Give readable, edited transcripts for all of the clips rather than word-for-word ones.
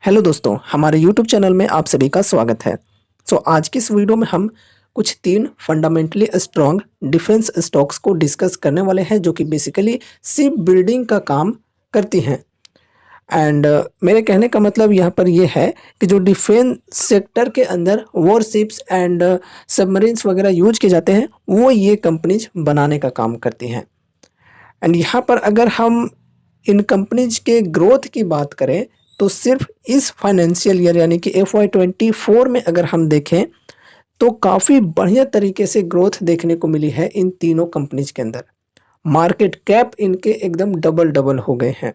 Hello दोस्तों, हमारे YouTube channel में आप सभी का स्वागत है। आज की इस वीडियो में हम कुछ तीन फंडामेंटली स्ट्रॉन्ग डिफेंस स्टॉक्स को डिस्कस करने वाले हैं जो कि बेसिकली शिप बिल्डिंग का काम करती हैं। एंड मेरे कहने का मतलब यहाँ पर ये है कि जो डिफेंस सेक्टर के अंदर वॉरशिप्स एंड सबमरीन्स वगैरह यूज किए जाते हैं वो ये कंपनीज बनाने का काम करती हैं। एंड यहाँ पर अगर हम इन कंपनीज के ग्रोथ की बात करें तो सिर्फ इस फाइनेंशियल ईयर यानी कि FY24 में अगर हम देखें तो काफ़ी बढ़िया तरीके से ग्रोथ देखने को मिली है इन तीनों कंपनीज के अंदर। मार्केट कैप इनके एकदम डबल डबल हो गए हैं।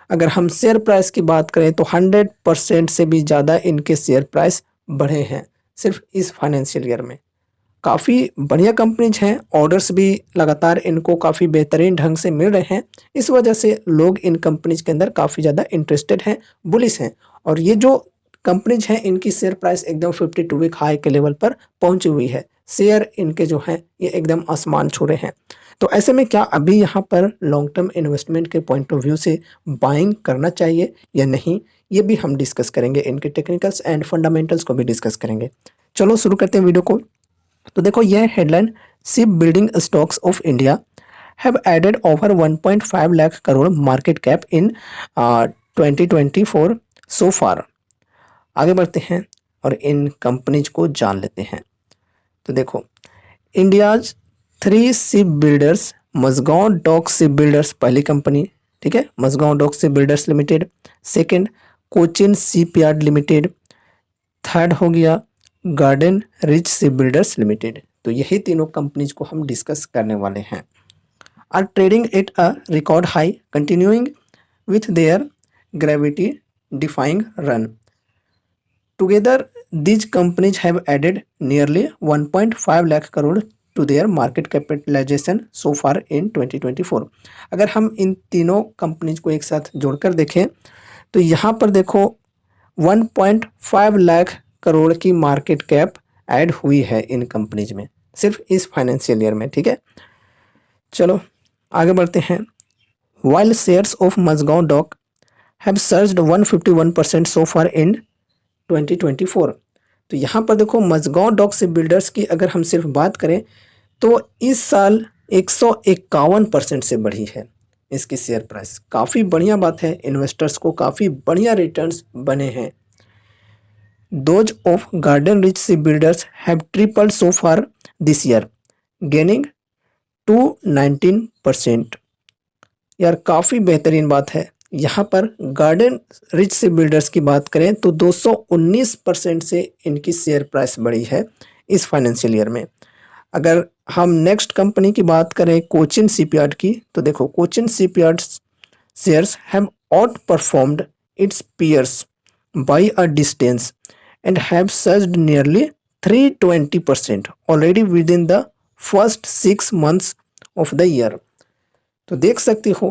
अगर हम शेयर प्राइस की बात करें तो 100% से भी ज़्यादा इनके शेयर प्राइस बढ़े हैं सिर्फ इस फाइनेंशियल ईयर में। काफ़ी बढ़िया कंपनीज हैं, ऑर्डर्स भी लगातार इनको काफ़ी बेहतरीन ढंग से मिल रहे हैं। इस वजह से लोग इन कंपनीज के अंदर काफ़ी ज़्यादा इंटरेस्टेड हैं, बुलिश हैं। और ये जो कंपनीज हैं इनकी शेयर प्राइस एकदम 52 वीक हाई के लेवल पर पहुंची हुई है। शेयर इनके जो हैं ये एकदम आसमान छू रहे हैं। तो ऐसे में क्या अभी यहाँ पर लॉन्ग टर्म इन्वेस्टमेंट के पॉइंट ऑफ व्यू से बाइंग करना चाहिए या नहीं, ये भी हम डिस्कस करेंगे। इनके टेक्निकल्स एंड फंडामेंटल्स को भी डिस्कस करेंगे। चलो शुरू करते हैं वीडियो को। तो देखो यह headline, ship building stocks of India have added over 1.5 lakh crore market cap in 2024 so far. आगे बढ़ते हैं और इन कंपनीज को जान लेते हैं। तो देखो, India's 3 shipbuilders, Mazagon Dock Shipbuilders पहली कंपनी, ठीक है, Mazagon Dock Shipbuilders Limited. Second, Cochin Shipyard Limited. Third हो गया Garden rich ship builders Limited. तो यही तीनों कंपनीज को हम डिस्कस करने वाले हैं। Are trading at a record high continuing with their gravity defying run. Together these companies have added nearly 1.5 lakh crore to their market capitalization so far in 2024। अगर हम इन तीनों कंपनीज को एक साथ जोड़कर देखें तो यहाँ पर देखो 1.5 लाख करोड़ की मार्केट कैप ऐड हुई है इन कंपनीज में सिर्फ इस फाइनेंशियल ईयर में, ठीक है। चलो आगे बढ़ते हैं। While shares of Mazagon Dock have surged 151% so far in 2024। तो यहाँ पर देखो मजगांव डॉक शिप बिल्डर्स की अगर हम सिर्फ बात करें तो इस साल 151% से बढ़ी है इसकी शेयर प्राइस। काफ़ी बढ़िया बात है, इन्वेस्टर्स को काफ़ी बढ़िया रिटर्न्स बने हैं। Those of Garden Rich Shipbuilders have tripled so far this year, gaining to 19%। यार काफ़ी बेहतरीन बात है। यहाँ पर गार्डन रिच शिप बिल्डर्स की बात करें तो 219% से इनकी शेयर प्राइस बढ़ी है इस फाइनेंशियल ईयर में। अगर हम नेक्स्ट कंपनी की बात करें कोचिन शिपयार्ड की, तो देखो Cochin Shipyard shares have outperformed its peers by a distance and have surged nearly 320% already within the first 6 months of the year। तो देख सकते हो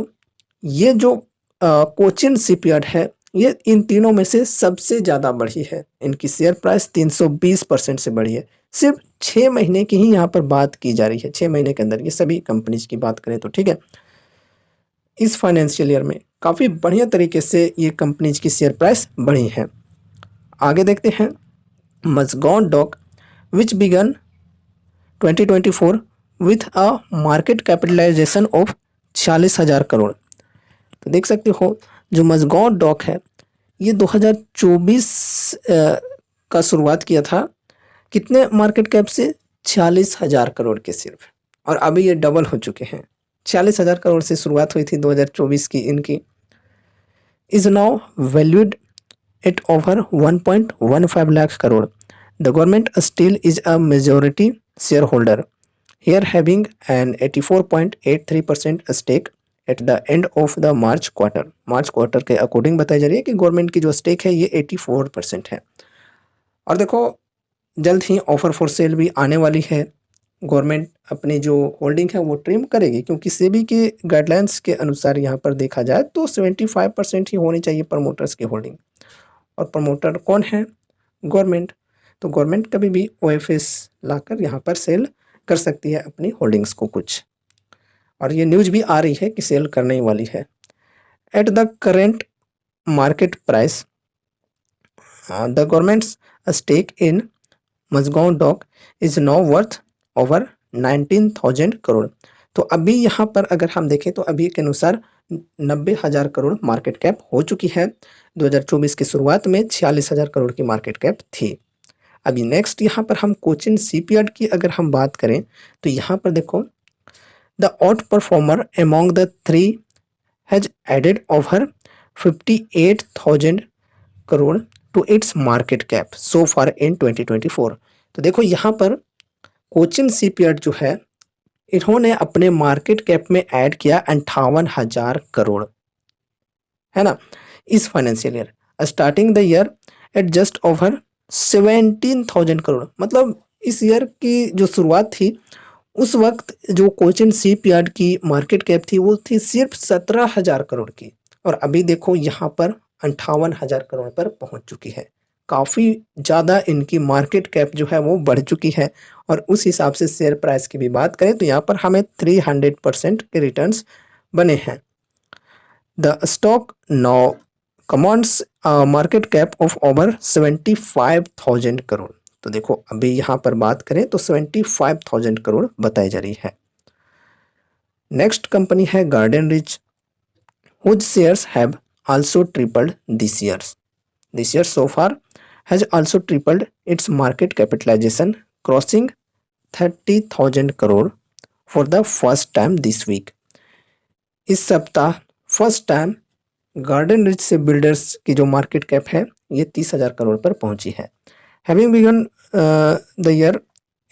ये जो कोचिन शिपयार्ड है ये इन तीनों में से सबसे ज़्यादा बढ़ी है। इनकी शेयर प्राइस 320% से बढ़ी है। सिर्फ 6 महीने की ही यहाँ पर बात की जा रही है, 6 महीने के अंदर ये सभी कंपनीज की बात करें तो, ठीक है। इस फाइनेंशियल ईयर में काफ़ी बढ़िया तरीके से ये कंपनीज की शेयर प्राइस बढ़ी है। आगे देखते हैं। Mazagon Dock which began 2024 with a market capitalisation of 46,000 crore. तो देख सकते हो जो मजगांव डॉक है ये 2024 का शुरुआत किया था कितने मार्केट कैप से, 46,000 करोड़ के सिर्फ, और अभी ये डबल हो चुके हैं। 46,000 करोड़ से शुरुआत हुई थी 2024 की इनकी। Is now valued at over 1.15 lakh crore। The government still is a majority shareholder here, having an 84.83% stake at the end of the March quarter। March quarter के अकॉर्डिंग बताई जा रही है कि गवर्नमेंट की जो स्टेक है ये 84% है। और देखो जल्द ही ऑफर फॉर सेल भी आने वाली है। गवर्नमेंट अपनी जो होल्डिंग है वो ट्रिम करेगी क्योंकि सेबी के गाइडलाइंस के अनुसार यहाँ पर देखा जाए तो 75% ही होनी चाहिए प्रमोटर्स की होल्डिंग। और प्रमोटर कौन है, गवर्नमेंट। तो गवर्नमेंट कभी भी OFS लाकर यहाँ पर सेल कर सकती है अपनी होल्डिंग्स को कुछ, और ये न्यूज़ भी आ रही है कि सेल करने ही वाली है। At the current market price the government's stake in Mazagon dock is now worth over 19,000 crore. तो अभी यहाँ पर अगर हम देखें तो अभी के अनुसार 90,000 करोड़ मार्केट कैप हो चुकी है। 2024 की शुरुआत में 46,000 करोड़ की मार्केट कैप थी। अभी नेक्स्ट यहाँ पर हम कोचिन शिपयार्ड की अगर हम बात करें तो यहाँ पर देखो, the outperformer among the three has added over 58,000 crore to its market cap so far in 2024। तो देखो यहाँ पर कोचिन शिपयार्ड जो है, इन्होंने अपने मार्केट कैप में ऐड किया 58,000 करोड़, है ना, इस financial year, starting the year at just over 17,000 crore. मतलब इस ईयर की जो शुरुआत थी उस वक्त जो कोचिन शिपयार्ड की मार्केट कैप थी वो थी सिर्फ 17,000 करोड़ की, और अभी देखो यहाँ पर 58,000 करोड़ पर पहुंच चुकी है। काफ़ी ज़्यादा इनकी मार्केट कैप जो है वो बढ़ चुकी है। और उस हिसाब से शेयर प्राइस की भी बात करें तो यहाँ पर हमें 300% के रिटर्न्स बने हैं। The stock now commands market cap of over 75,000 crore. तो देखो अभी यहाँ पर बात करें तो 75,000 करोड़ बताई जा रही है। नेक्स्ट कंपनी है Garden Reach, whose shares have also tripled this year so far has also tripled its market capitalization, crossing 30,000 crore for the first time this week। इस सप्ताह फर्स्ट टाइम गार्डन रिच से बिल्डर्स की जो मार्केट कैप है ये 30,000 करोड़ पर पहुंची है। Having begun the year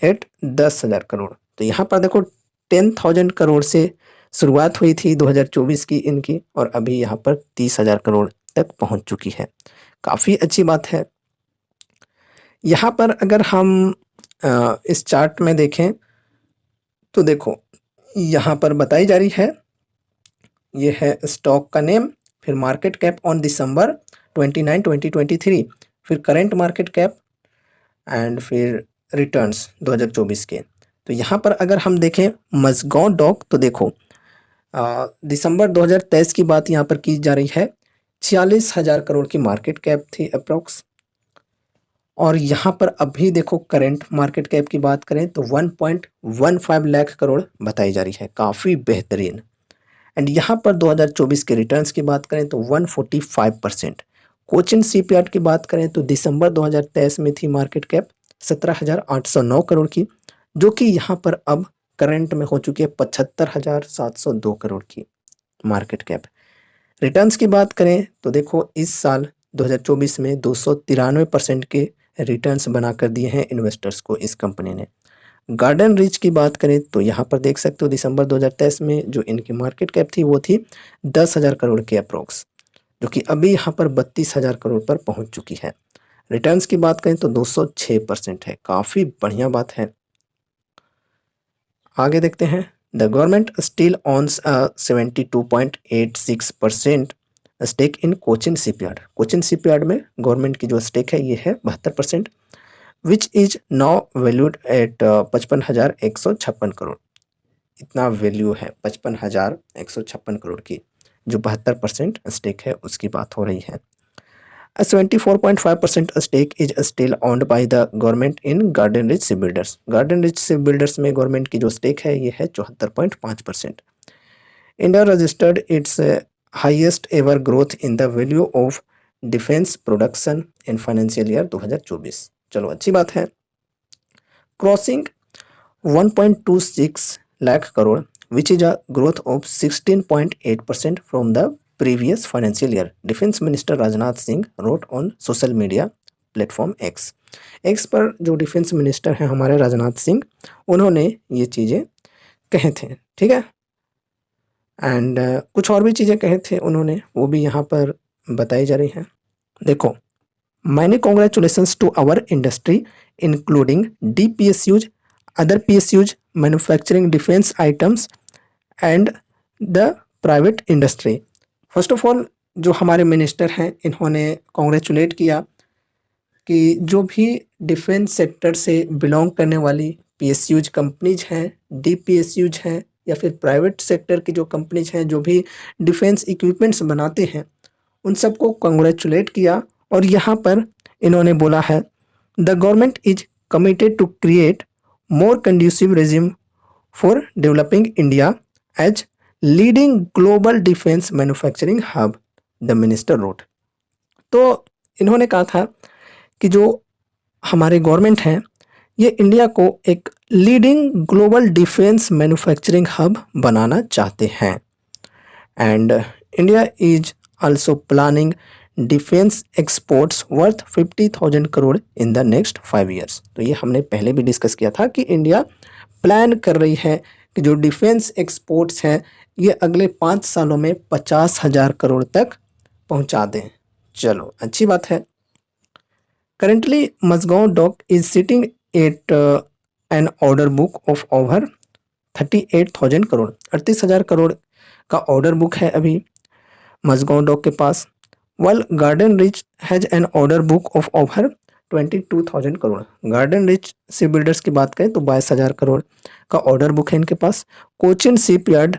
at 10,000 crore. तो यहाँ पर देखो 10,000 करोड़ से शुरुआत हुई थी 2024 की इनकी, और अभी यहाँ पर 30,000 करोड़ तक पहुंच चुकी है। काफ़ी अच्छी बात है। यहाँ पर अगर हम इस चार्ट में देखें तो देखो यहाँ पर बताई जा रही है, ये है स्टॉक का नेम, फिर मार्केट कैप ऑन दिसंबर 29, 2023, फिर करंट मार्केट कैप एंड फिर रिटर्न्स 2024 के। तो यहाँ पर अगर हम देखें मजगांव डॉक तो देखो दिसंबर 2023 की बात यहाँ पर की जा रही है, 46,000 करोड़ की मार्केट कैप थी अप्रोक्स। और यहाँ पर अभी देखो करंट मार्केट कैप की बात करें तो 1.15 लाख करोड़ बताई जा रही है, काफ़ी बेहतरीन। एंड यहाँ पर 2024 के रिटर्न्स की बात करें तो 145%। कोचिन शिपयार्ड की बात करें तो दिसंबर 2023 में थी मार्केट कैप 17,809 करोड़ की, जो कि यहाँ पर अब करंट में हो चुकी है 75,702 करोड़ की मार्केट कैप। रिटर्न्स की बात करें तो देखो इस साल 2024 में 293% के रिटर्न्स बनाकर दिए हैं इन्वेस्टर्स को इस कंपनी ने। गार्डन रिच की बात करें तो यहाँ पर देख सकते हो दिसंबर 2023 में जो इनकी मार्केट कैप थी वो थी 10,000 करोड़ के अप्रोक्स, जो कि अभी यहाँ पर 32,000 करोड़ पर पहुँच चुकी है। रिटर्न्स की बात करें तो 206% है, काफ़ी बढ़िया बात है। आगे देखते हैं, the government still owns 72.86% stake in Cochin shipyard. Cochin shipyard में गवर्नमेंट की जो स्टेक है ये है 72%, which is now valued at 55,156 crore. इतना वैल्यू है 55,156 करोड़ की, जो 72% स्टेक है उसकी बात हो रही है। 74.5% stake is still owned by the government in Garden Ridge Shipbuilders। Garden Ridge Shipbuilders में गवर्नमेंट की जो स्टेक है ये है 74.5%। India registered it's highest ever growth in the value of defence production in financial year 2024। चलो अच्छी बात है। Crossing 1.26 lakh crore which is a growth of 16.8% from the previous financial year, defence minister Rajnath Singh road on social media platform x पर जो defence minister हैं हमारे राजनाथ सिंह, उन्होंने ये चीज़ें कहे थे, ठीक है। एंड कुछ और भी चीज़ें कहे थे उन्होंने, वो भी यहाँ पर बताई जा रही हैं। देखो, many congratulations to our industry including DPSUs, other PSUs, manufacturing defence items and the private industry. First of all जो हमारे मिनिस्टर हैं इन्होंने कॉन्ग्रेचुलेट किया कि जो भी डिफेंस सेक्टर से बिलोंग करने वाली PSUs कंपनीज हैं, DPSUs हैं, या फिर प्राइवेट सेक्टर की जो कंपनीज हैं जो भी डिफेंस इक्विपमेंट्स बनाते हैं, उन सबको कॉन्ग्रेचुलेट किया। और यहाँ पर इन्होंने बोला है the government is committed to create more conducive regime for developing India as leading global defence manufacturing hub, the minister wrote. तो इन्होंने कहा था कि जो हमारे गवर्नमेंट हैं ये इंडिया को एक leading global defence manufacturing hub बनाना चाहते हैं and India is also planning defence exports worth 50,000 crore in the next 5 years. तो ये हमने पहले भी डिस्कस किया था कि इंडिया प्लान कर रही है कि जो डिफेंस एक्सपोर्ट्स हैं ये अगले 5 सालों में 50,000 करोड़ तक पहुंचा दें। चलो अच्छी बात है। Currently Mazagon dock is sitting at an order book of over 38,000 crore, 38,000 crore का ऑर्डर बुक है अभी मजगांव डॉक के पास। Well Garden Reach has an order book of over 22,000 crore. Garden rich ship builders की बात करें तो 22,000 करोड़ का ऑर्डर बुक है इनके पास। Cochin shipyard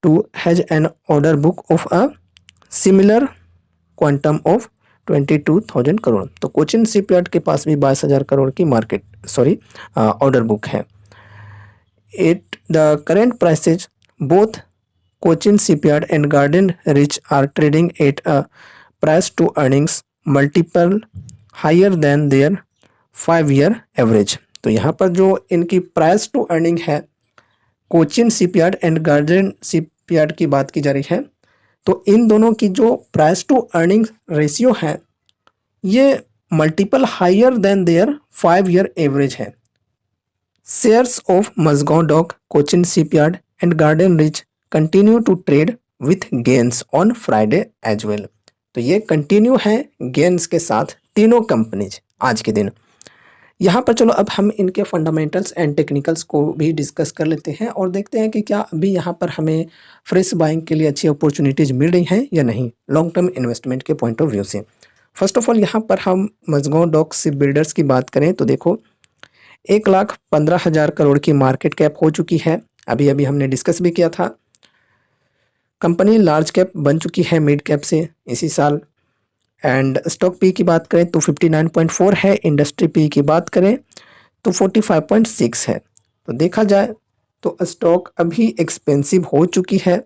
too has an order book of a similar quantum of 22,000 crore. तो कोचिन शिप यार्ड के पास भी 22,000 करोड़ की ऑर्डर बुक है। At the current prices both Cochin shipyard and Garden Reach are trading at a price to earnings multiple higher than their 5 year average. तो यहाँ पर जो इनकी प्राइस टू अर्निंग है Cochin shipyard and Garden shipyard की बात की जा रही है, तो इन दोनों की जो प्राइस टू अर्निंग रेशियो है ये multiple higher than their 5 year average है। Shares of Mazagon dock, Cochin shipyard and Garden Reach continue to trade with gains on Friday as well. तो ये कंटिन्यू है गेन्स के साथ तीनों कंपनीज आज के दिन। यहाँ पर चलो अब हम इनके फंडामेंटल्स एंड टेक्निकल्स को भी डिस्कस कर लेते हैं और देखते हैं कि क्या अभी यहाँ पर हमें फ्रेश बाइंग के लिए अच्छी अपॉर्चुनिटीज मिल रही हैं या नहीं लॉन्ग टर्म इन्वेस्टमेंट के पॉइंट ऑफ व्यू से। फर्स्ट ऑफ ऑल यहाँ पर हम मजगांव डॉक शिप बिल्डर्स की बात करें तो देखो 1,15,000 करोड़ की मार्केट कैप हो चुकी है, अभी अभी हमने डिस्कस भी किया था। कंपनी लार्ज कैप बन चुकी है मिड कैप से इसी साल एंड स्टॉक पी की बात करें तो 59.4 है, इंडस्ट्री पी की बात करें तो 45.6 है। तो देखा जाए तो स्टॉक अभी एक्सपेंसिव हो चुकी है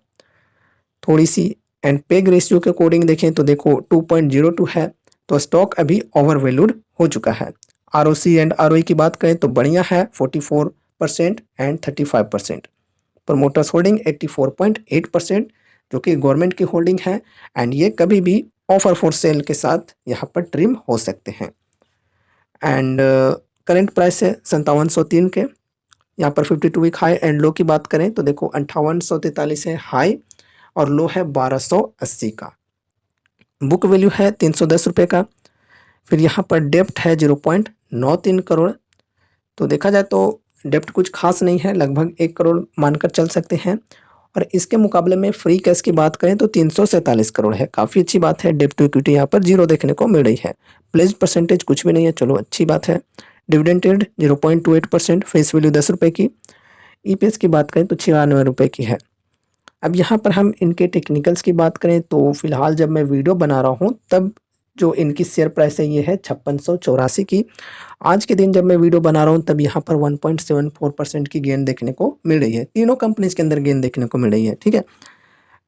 थोड़ी सी एंड पेग रेशियो के अकॉर्डिंग देखें तो देखो 2.02 है, तो स्टॉक अभी ओवर वैल्यूड हो चुका है। आरओसी एंड आरओई की बात करें तो बढ़िया है 44% एंड 35%। प्रमोटर्स होल्डिंग 84.8% जो कि गवर्नमेंट की होल्डिंग है एंड ये कभी भी ऑफर फॉर सेल के साथ यहाँ पर ट्रिम हो सकते हैं। एंड करंट प्राइस है 5703 के। यहाँ पर 52 वीक हाई एंड लो की बात करें तो देखो 5843 है हाई और लो है 1280 का। बुक वैल्यू है 310 रुपये का। फिर यहाँ पर डेप्ट है 0.93 करोड़। तो देखा जाए तो डेप्ट कुछ खास नहीं है, लगभग 1 करोड़ मानकर चल सकते हैं। और इसके मुकाबले में फ्री कैश की बात करें तो 347 करोड़ है, काफ़ी अच्छी बात है। डेप्ट टू इक्विटी यहाँ पर 0 देखने को मिल रही है। प्लेज परसेंटेज कुछ भी नहीं है, चलो अच्छी बात है। डिविडेंड यील्ड 0.28%, फेस वैल्यू 10 रुपये की। ईपीएस की बात करें तो 96 रुपये की है। अब यहाँ पर हम इनके टेक्निकल्स की बात करें तो फिलहाल जब मैं वीडियो बना रहा हूँ तब जो इनकी शेयर प्राइस है ये है 5684 की। आज के दिन जब मैं वीडियो बना रहा हूँ तब यहाँ पर 1.74% की गेन देखने को मिल रही है। तीनों कंपनीज के अंदर गेन देखने को मिल रही है, ठीक है।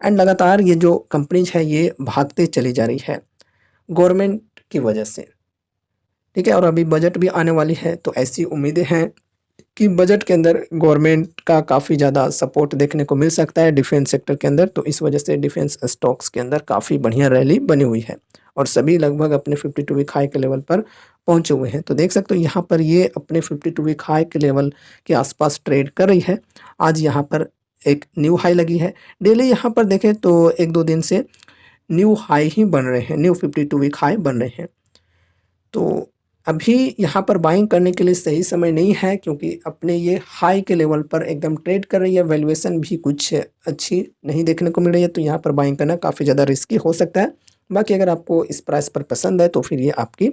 एंड लगातार ये जो कंपनीज है ये भागते चली जा रही है गवर्नमेंट की वजह से, ठीक है। और अभी बजट भी आने वाली है तो ऐसी उम्मीदें हैं कि बजट के अंदर गवर्नमेंट का काफ़ी ज़्यादा सपोर्ट देखने को मिल सकता है डिफेंस सेक्टर के अंदर। तो इस वजह से डिफेंस स्टॉक्स के अंदर काफ़ी बढ़िया रैली बनी हुई है और सभी लगभग अपने 52 वीक हाई के लेवल पर पहुंचे हुए हैं। तो देख सकते हो यहाँ पर ये अपने 52 वीक हाई के लेवल के आसपास ट्रेड कर रही है। आज यहाँ पर एक न्यू हाई लगी है। डेली यहाँ पर देखें तो 1-2 दिन से न्यू हाई ही बन रहे हैं, न्यू 52 वीक हाई बन रहे हैं। तो अभी यहाँ पर बाइंग करने के लिए सही समय नहीं है क्योंकि अपने ये हाई के लेवल पर एकदम ट्रेड कर रही है, वैल्यूएशन भी कुछ अच्छी नहीं देखने को मिल रही है। तो यहाँ पर बाइंग करना काफ़ी ज़्यादा रिस्की हो सकता है। बाकी अगर आपको इस प्राइस पर पसंद है तो फिर ये आपकी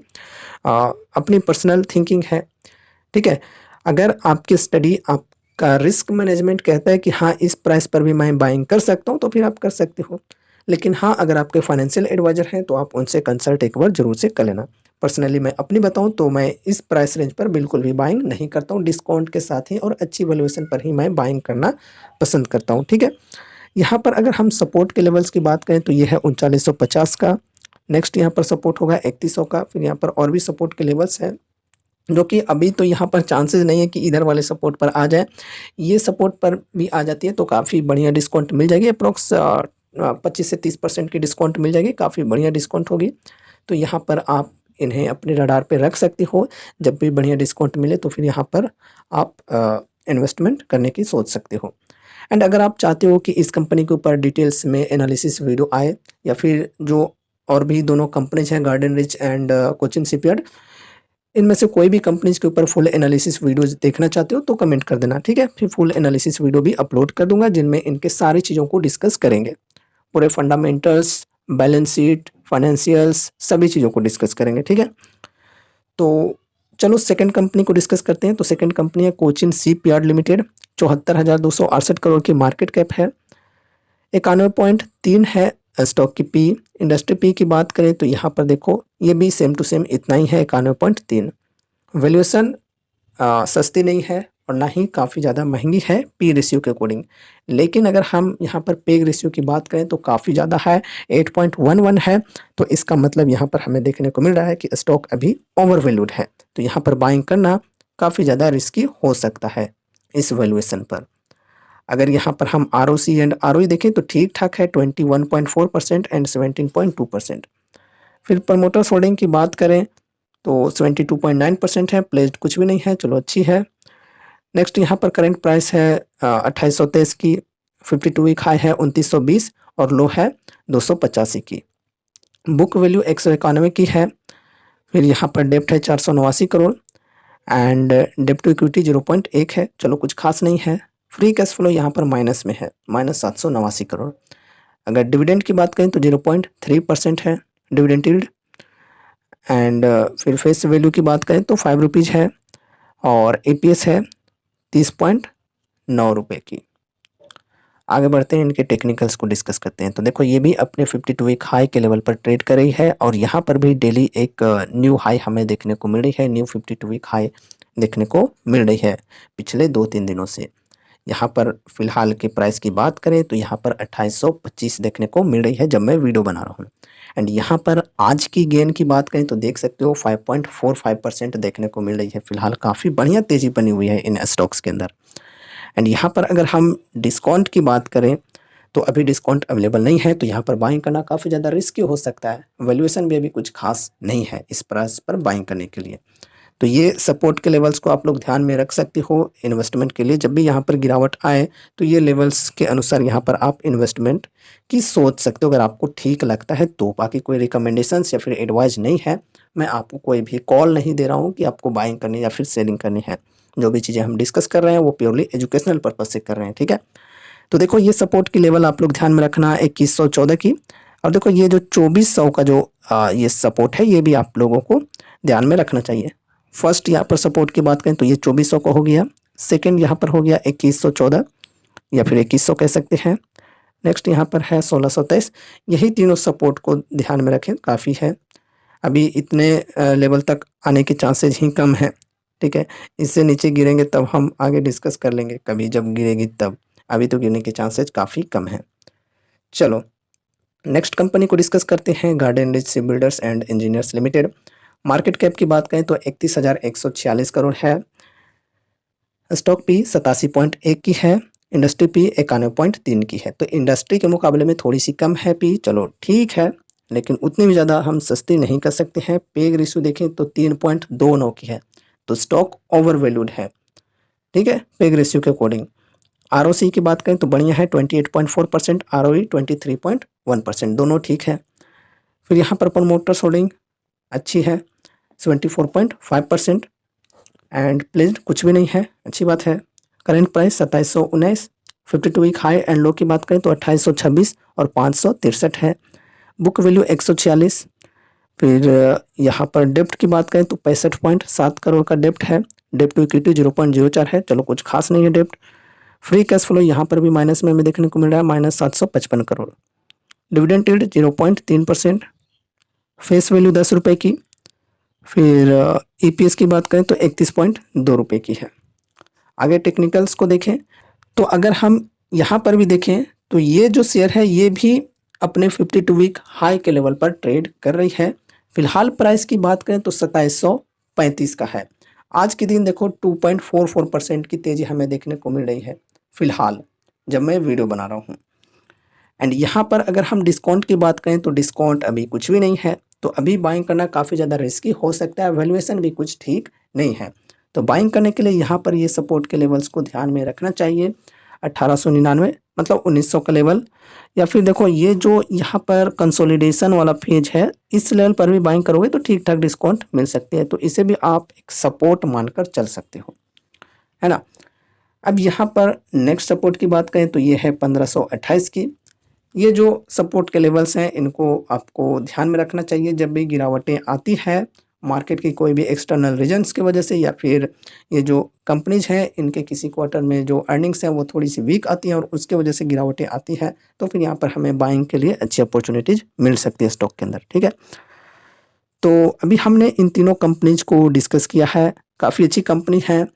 अपनी पर्सनल थिंकिंग है, ठीक है। अगर आपकी स्टडी आपका रिस्क मैनेजमेंट कहता है कि हाँ इस प्राइस पर भी मैं बाइंग कर सकता हूँ तो फिर आप कर सकते हो। लेकिन हाँ अगर आपके फाइनेंशियल एडवाइज़र हैं तो आप उनसे कंसल्ट एक बार ज़रूर से कर लेना। पर्सनली मैं अपनी बताऊँ तो मैं इस प्राइस रेंज पर बिल्कुल भी बाइंग नहीं करता हूँ, डिस्काउंट के साथ ही और अच्छी वैल्यूएशन पर ही मैं बाइंग करना पसंद करता हूँ, ठीक है। यहाँ पर अगर हम सपोर्ट के लेवल्स की बात करें तो ये है 3950 का, नेक्स्ट यहाँ पर सपोर्ट होगा 3100 का, फिर यहाँ पर और भी सपोर्ट के लेवल्स हैं जो कि अभी तो यहाँ पर चांसेस नहीं है कि इधर वाले सपोर्ट पर आ जाए। ये सपोर्ट पर भी आ जाती है तो काफ़ी बढ़िया डिस्काउंट मिल जाएगी, अप्रॉक्स 25 से 30% की डिस्काउंट मिल जाएगी, काफ़ी बढ़िया डिस्काउंट होगी। तो यहाँ पर आप इन्हें अपने रडार पे रख सकते हो, जब भी बढ़िया डिस्काउंट मिले तो फिर यहाँ पर आप इन्वेस्टमेंट करने की सोच सकते हो। एंड अगर आप चाहते हो कि इस कंपनी के ऊपर डिटेल्स में एनालिसिस वीडियो आए या फिर जो और भी दोनों कंपनीज हैं garden rich and Cochin shipyard, इनमें से कोई भी कंपनीज के ऊपर फुल एनालिसिस वीडियोस देखना चाहते हो तो कमेंट कर देना, ठीक है। फिर फुल एनालिसिस वीडियो भी अपलोड कर दूंगा जिनमें इनके सारी चीज़ों को डिस्कस करेंगे, पूरे फंडामेंटल्स, बैलेंस शीट, फाइनेंशियल्स, सभी चीज़ों को डिस्कस करेंगे, ठीक है। तो चलो सेकंड कंपनी को डिस्कस करते हैं। तो सेकंड कंपनी है कोचिन शिपयार्ड लिमिटेड, 74,268 करोड़ की मार्केट कैप है, 91.3 है स्टॉक की पी। इंडस्ट्री पी की बात करें तो यहाँ पर देखो ये भी सेम टू सेम इतना ही है, 91.3। वैल्यूएशन सस्ती नहीं है और ना ही काफ़ी ज़्यादा महंगी है पी रेशियो के अकॉर्डिंग, लेकिन अगर हम यहाँ पर पे रेशियो की बात करें तो काफ़ी ज़्यादा है, 8.11 है। तो इसका मतलब यहाँ पर हमें देखने को मिल रहा है कि स्टॉक अभी ओवर वैल्यूड है, तो यहाँ पर बाइंग करना काफ़ी ज़्यादा रिस्की हो सकता है इस वैल्यूएशन पर। अगर यहाँ पर हम ROC एंड ROE देखें तो ठीक ठाक है, 21.4% एंड 17.2%। फिर प्रमोटर्स होल्डिंग की बात करें तो 72.9% है, प्लेस्ड कुछ भी नहीं है, चलो अच्छी है। नेक्स्ट यहाँ पर करंट प्राइस है 2823 की, 52 वीक हाई है 2920 और लो है 285 की। बुक वैल्यू 191 की है। फिर यहाँ पर डेप्ट है 489 करोड़ एंड डेप्ट टू इक्विटी 0.1 है, चलो कुछ खास नहीं है। फ्री कैश फ्लो यहाँ पर माइनस में है, -789 करोड़। अगर डिविडेंड की बात करें तो 0.3% है डिविडेंड यील्ड। एंड फिर फेस वैल्यू की बात करें तो 5 रुपीज़ है और EPS है 30.9 रुपये की। आगे बढ़ते हैं, इनके टेक्निकल्स को डिस्कस करते हैं। तो देखो ये भी अपने 52 वीक हाई के लेवल पर ट्रेड कर रही है और यहाँ पर भी डेली एक न्यू हाई हमें देखने को मिल रही है, न्यू 52 वीक हाई देखने को मिल रही है पिछले 2-3 दिनों से। यहाँ पर फिलहाल की प्राइस की बात करें तो यहाँ पर 2825 देखने को मिल रही है जब मैं वीडियो बना रहा हूँ। एंड यहाँ पर आज की गेन की बात करें तो देख सकते हो 5.45% देखने को मिल रही है। फिलहाल काफ़ी बढ़िया तेज़ी बनी हुई है इन स्टॉक्स के अंदर। एंड यहाँ पर अगर हम डिस्काउंट की बात करें तो अभी डिस्काउंट अवेलेबल नहीं है, तो यहाँ पर बाइंग करना काफ़ी ज़्यादा रिस्की हो सकता है। वैल्यूएशन भी अभी कुछ खास नहीं है इस प्राइस पर बाइंग करने के लिए। तो ये सपोर्ट के लेवल्स को आप लोग ध्यान में रख सकते हो इन्वेस्टमेंट के लिए। जब भी यहाँ पर गिरावट आए तो ये लेवल्स के अनुसार यहाँ पर आप इन्वेस्टमेंट की सोच सकते हो अगर आपको ठीक लगता है तो। बाकी कोई रिकमेंडेशंस या फिर एडवाइस नहीं है, मैं आपको कोई भी कॉल नहीं दे रहा हूँ कि आपको बाइंग करनी या फिर सेलिंग करनी है। जो भी चीज़ें हम डिस्कस कर रहे हैं वो प्योरली एजुकेशनल पर्पज से कर रहे हैं, ठीक है। तो देखो ये सपोर्ट की लेवल आप लोग ध्यान में रखना 2114 की। और देखो ये जो 2400 का जो ये सपोर्ट है ये भी आप लोगों को ध्यान में रखना चाहिए। फर्स्ट यहाँ पर सपोर्ट की बात करें तो ये 2400 का हो गया, सेकंड यहाँ पर हो गया 2114 या फिर 2100 कह सकते हैं। नेक्स्ट यहाँ पर है 1623। यही तीनों सपोर्ट को ध्यान में रखें, काफ़ी है। अभी इतने लेवल तक आने के चांसेज ही कम है, ठीक है। इससे नीचे गिरेंगे तब हम आगे डिस्कस कर लेंगे, कभी जब गिरेगी तब। अभी तो गिरने के चांसेज काफ़ी कम है। चलो नेक्स्ट कंपनी को डिस्कस करते हैं, garden rich shipbuilders and engineers limited. Market cap की बात करें तो 31,146 करोड़ है, स्टॉक पी 87.1 की है, इंडस्ट्री पी 91.3 की है। तो इंडस्ट्री के मुकाबले में थोड़ी सी कम है पी, चलो ठीक है, लेकिन उतनी भी ज़्यादा हम सस्ती नहीं कर सकते हैं। पे रेशियो देखें तो 3.29 की है, तो स्टॉक ओवर वैल्यूड है, ठीक है, पे रेशियो के अकॉर्डिंग। ROC की बात करें तो बढ़िया है 28.4%, ROE 23.1%, दोनों ठीक है। फिर यहाँ पर प्रमोटर्स होल्डिंग अच्छी है 74.5% एंड प्लेस्ड कुछ भी नहीं है, अच्छी बात है। Current price 2719, 52 week high and low की बात करें तो 2826 और 563 है। Book value 146। फिर यहाँ पर डेप्ट की बात करें तो 65.7 करोड़ का डेप्ट है, डेप्ट टू इक्विटी 0.04 है, चलो कुछ खास नहीं है डेप्ट। फ्री कैश फ्लो यहाँ पर भी माइनस में हमें देखने को मिल रहा है, -755 crore. Dividend yield 0.3%, face value 10 रुपये की। फिर ईपीएस की बात करें तो 31.2 रुपये की है। आगे टेक्निकल्स को देखें तो अगर हम यहाँ पर भी देखें तो ये जो शेयर है ये भी अपने 52 वीक हाई के लेवल पर ट्रेड कर रही है। फिलहाल प्राइस की बात करें तो 2735 का है। आज के दिन देखो 2.44% की तेजी हमें देखने को मिल रही है फिलहाल जब मैं वीडियो बना रहा हूँ। एंड यहाँ पर अगर हम डिस्काउंट की बात करें तो डिस्काउंट अभी कुछ भी नहीं है, तो अभी बाइंग करना काफ़ी ज़्यादा रिस्की हो सकता है, वैल्यूएशन भी कुछ ठीक नहीं है। तो बाइंग करने के लिए यहाँ पर ये सपोर्ट के लेवल्स को ध्यान में रखना चाहिए। 1899 मतलब 1900 का लेवल, या फिर देखो ये जो यहाँ पर कंसोलिडेशन वाला फेज है इस लेवल पर भी बाइंग करोगे तो ठीक ठाक डिस्काउंट मिल सकती है, तो इसे भी आप एक सपोर्ट मानकर चल सकते हो, है ना। अब यहाँ पर नेक्स्ट सपोर्ट की बात करें तो ये है 1528 की। ये जो सपोर्ट के लेवल्स हैं इनको आपको ध्यान में रखना चाहिए जब भी गिरावटें आती है मार्केट की कोई भी एक्सटर्नल रीजन्स की वजह से, या फिर ये जो कंपनीज हैं इनके किसी क्वार्टर में जो अर्निंग्स हैं वो थोड़ी सी वीक आती हैं और उसके वजह से गिरावटें आती हैं, तो फिर यहाँ पर हमें बाइंग के लिए अच्छी अपॉर्चुनिटीज मिल सकती है स्टॉक के अंदर, ठीक है। तो अभी हमने इन तीनों कंपनीज को डिस्कस किया है, काफ़ी अच्छी कंपनी है।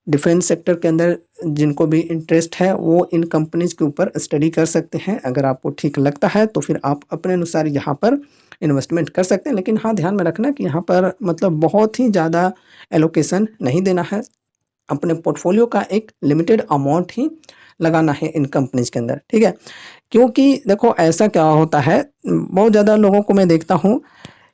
डिफेंस सेक्टर के अंदर जिनको भी इंटरेस्ट है वो इन कंपनीज के ऊपर स्टडी कर सकते हैं। अगर आपको ठीक लगता है तो फिर आप अपने अनुसार यहाँ पर इन्वेस्टमेंट कर सकते हैं, लेकिन हाँ ध्यान में रखना कि यहाँ पर मतलब बहुत ही ज़्यादा एलोकेशन नहीं देना है। अपने पोर्टफोलियो का एक लिमिटेड अमाउंट ही लगाना है इन कंपनीज के अंदर, ठीक है। क्योंकि देखो ऐसा क्या होता है, बहुत ज़्यादा लोगों को मैं देखता हूँ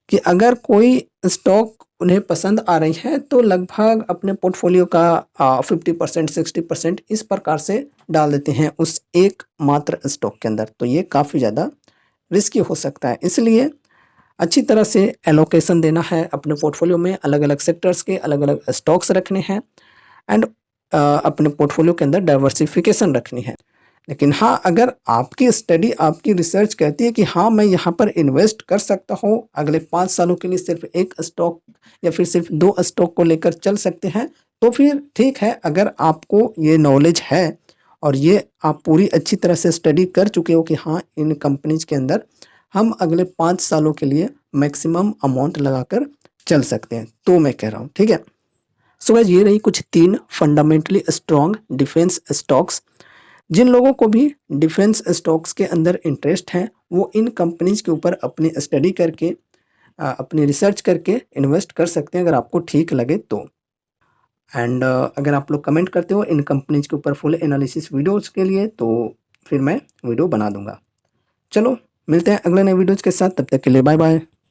कि अगर कोई स्टॉक उन्हें पसंद आ रही है तो लगभग अपने पोर्टफोलियो का 50% 60% इस प्रकार से डाल देते हैं उस एक मात्र स्टॉक के अंदर, तो ये काफ़ी ज़्यादा रिस्की हो सकता है। इसलिए अच्छी तरह से एलोकेशन देना है अपने पोर्टफोलियो में, अलग अलग सेक्टर्स के अलग अलग स्टॉक्स रखने हैं एंड अपने पोर्टफोलियो के अंदर डाइवर्सिफिकेशन रखनी है। लेकिन हाँ, अगर आपकी स्टडी आपकी रिसर्च कहती है कि हाँ मैं यहाँ पर इन्वेस्ट कर सकता हूँ अगले 5 सालों के लिए सिर्फ एक स्टॉक या फिर सिर्फ 2 स्टॉक को लेकर चल सकते हैं, तो फिर ठीक है। अगर आपको ये नॉलेज है और ये आप पूरी अच्छी तरह से स्टडी कर चुके हो कि हाँ इन कंपनीज के अंदर हम अगले 5 सालों के लिए मैक्सिमम अमाउंट लगाकर चल सकते हैं, तो मैं कह रहा हूँ, ठीक है। सो गाइस, ये रही कुछ 3 फंडामेंटली स्ट्रॉन्ग डिफेंस स्टॉक्स। जिन लोगों को भी डिफेंस स्टॉक्स के अंदर इंटरेस्ट है वो इन कंपनीज के ऊपर अपनी स्टडी करके अपनी रिसर्च करके इन्वेस्ट कर सकते हैं अगर आपको ठीक लगे तो। एंड अगर आप लोग कमेंट करते हो इन कंपनीज के ऊपर फुल एनालिसिस वीडियोस के लिए तो फिर मैं वीडियो बना दूंगा। चलो मिलते हैं अगले नए वीडियोज के साथ, तब तक के लिए बाय बाय।